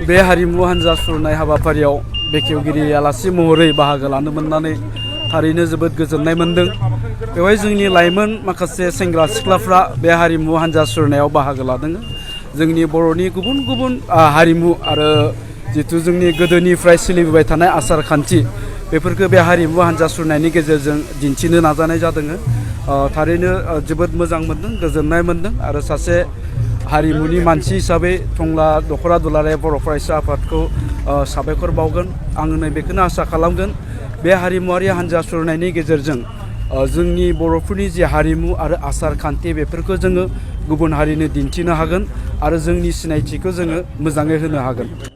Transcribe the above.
बे हारिमु हान्जा सुरनाय हाबाफारियाव बेखेवगिरि आलासि महरै बाहागो लानो मोननानै थारैनो जोबोद गोजोननाय मोनदों। बेवहाय जोंनि लाइमोन माखासे सेंग्रा सिख्लाफ्रा बे हारिमु हान्जा सुरनायाव बाहागो लादों। जोंनि बर'नि गुबुन गुबुन हारिमु आरो जितु जोंनि गोदोनिफ्राय सोलिबोबाय थानाय आसार खान्थि बेफोरखौ बे हारिमु हान्जा सुरनायनि गेजेरजों दिन्थिनो नाजानाय जादों। थारैनो जोबोद मोजां मोनदों, गोजोननाय मोनदों आरो सासे हारिमुनि मानसि हिसाबै टंला दख'र दुलाराय बर' फरायसा आफादखौ साबायखर बावगोन। आङो बेखौनो आसा खालामगोन बे हारिमुवारि हान्जा सुरनायनि गेजेरजों जोंनि बर'फोरनि जि हारिमु आरो आसार खान्थि बेफोरखौ जोङो गुबुन हारिनो दिन्थिनो हागोन आरो जोंनि सिनायथिखौ जोङो मोजाङै होनो हागोन।